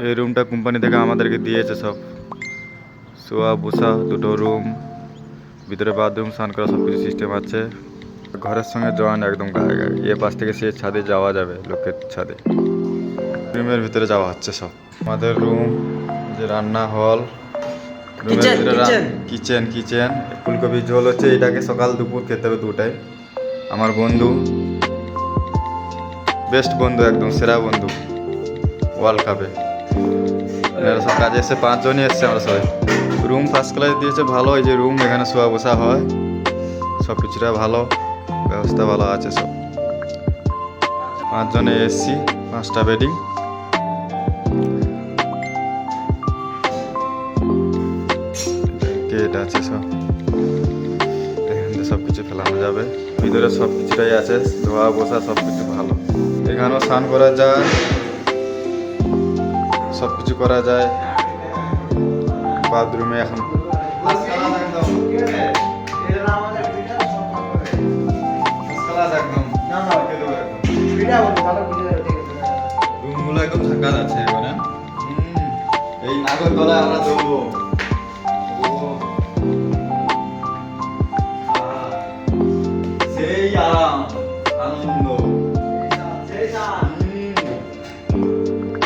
এই রুমটা কোম্পানি থেকে আমাদেরকে দিয়েছে সব, শোয়া বসা, দুটো রুম, ভিতরে বাথরুম, স্নান করা সব কিছু সিস্টেম আছে। ঘরের সঙ্গে জয়েন্ট একদম গায়ে গায়ে। এ পাশ থেকে সে ছাদে যাওয়া যাবে, লোকের ছাদে। রুমের ভিতরে যাওয়া হচ্ছে সব। আমাদের রুম, যে রান্না হল, রুমের ভিতরে কিচেন। ফুলকপি ঝোল হচ্ছে, এটাকে সকাল দুপুর খেতে হবে দুটাই। আমার বন্ধু, বেস্ট বন্ধু, একদম সেরা বন্ধু ওয়ার্ল্ড কাপে। এরা সব কাজে এসে 5 জনই এসছে আমরা সবাই। রুম ফার্স্ট ক্লাস দিয়েছে, ভালো। এই যে রুম, এখানে শোয়া বসা হয়, সব কিছুটা ভালো, ব্যবস্থা ভালো আছে সব। 5 জনে এসছি, 5টা বেডিং। গেট আছে সব, এখানে সব কিছু ফেলানো যাবে। ভিতরে সব কিছুটাই আছে, ধোয়া বসা সব কিছু ভালো। এখানেও স্নান করা যায়, সব কিছু করা যায়। বাথরুমে এখন রুমগুলো একদম ঢাকা আছে এখানে। এই নাগরতলায় আমরা দেবো। সেই আরাম, আনন্দ,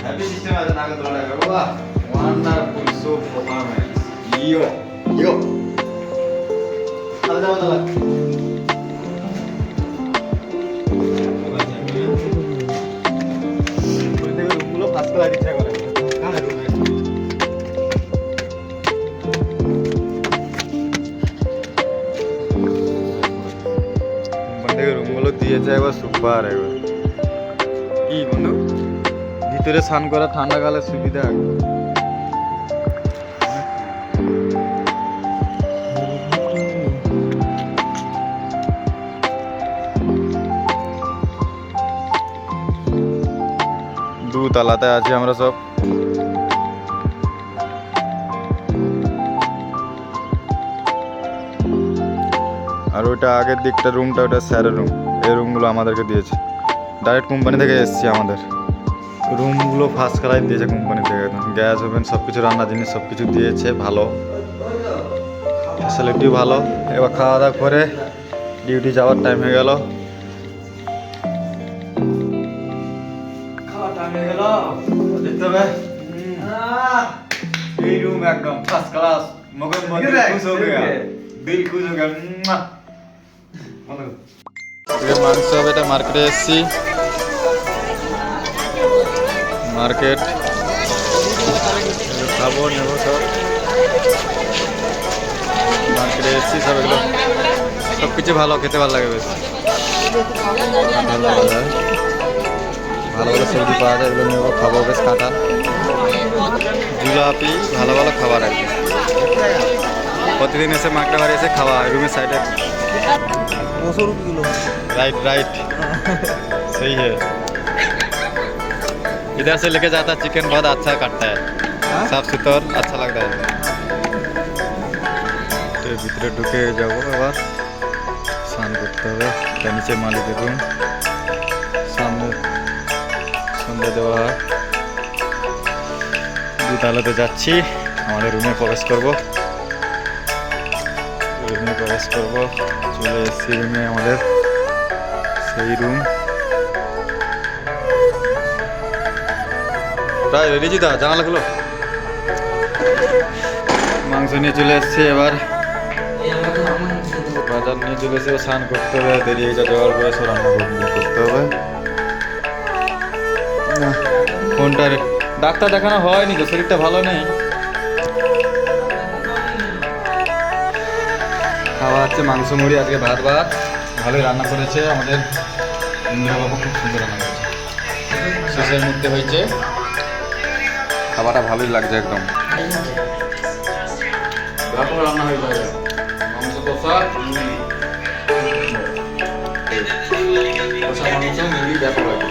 হ্যাপি সিস্টেম আছে নাগরতলায়। বাবা ওয়ান্ডারফুল, সো পারফরম্যান্স। ইয়ো দাদা রুমগুলো ফার্স্ট ক্লাস ইচ্ছা করে। রুমগুলো দিয়েছে একবার, সুপার একবার। কি বন্ধু, ভিতরে স্নান করা ঠান্ডাকালে সুবিধা। দুতলাতে আছি আমরা সব। আর ওইটা আগের দিকটা রুমটা, ওটা স্যারের রুম। এই রুমগুলো আমাদেরকে দিয়েছে, ডাইরেক্ট কোম্পানি থেকে এসছি আমাদের। রুমগুলো ফার্স্ট ক্লাস দিয়েছে কোম্পানি থেকে, একদম গ্যাস ওভেন সব কিছু, রান্না জিনিস সব কিছু দিয়েছে, ভালো ফ্যাসিলিটিও ভালো। এবার খাওয়া দাওয়া করে ডিউটি যাওয়ার টাইম হয়ে গেল। দেখতে হবে এই রুম একদম ফার্স্ট ক্লাস। মগজ খুশ হয়ে গেল, দিল খুশ হয়ে গেল। মাংস হবে, এটা মার্কেটে এসছি। মার্কেট খাবো, নেবো সব। মার্কেটে এসছি সব, এগুলো সব কিছু ভালো, খেতে ভালো লাগে বেশ। কাঁঠাল পাওয়া যায়, ভালো ভালো সবজি পাওয়া যায়, এগুলো নেবো, খাবো বেশ। কাঁঠাল, জিলাপি, ভালো ভালো খাবার আর কি। প্রতিদিন এসে মার্কেটে বাড়ি এসে খাওয়া, রুমের সাইডে। राइट सही है। इधर से लेके जाता चिकन बहुत अच्छा काटता है, साफ सुथरा, अच्छा लगता है। ভিতরে ঢুকে যাবো, আবার স্নান করতে হবে। নিচে মালিকের রুম, সামনে সন্ধ্যা দেওয়া। দুতলাতে যাচ্ছি, আমাদের রুমে প্রবেশ করব। চলে এসছি রুমে, আমাদের সেই রুম প্রায় রেডি। জিদা জানালা খুলো। মাংস নিয়ে চলে এসছি, এবার বাজার নিয়ে চলে এসে স্নান করতে হবে। দেরি হয়ে যাওয়ার পরে সব রান্না করতে হবে। কোনটার ডাক্তার দেখানো হয়নি তো, শরীরটা ভালো নেই। খাওয়া হচ্ছে মাংস মুড়ি, আজকে ভাত ভালোই রান্না করেছে আমাদের ইন্দ্রবাবু, খুব সুন্দর রান্না করেছে। শেষের মধ্যে হয়েছে, খাবারটা ভালোই লাগছে একদম। রান্না হয়ে যাবে মাংস কষা, মাংস মুড়ি ব্যাপার লাগে।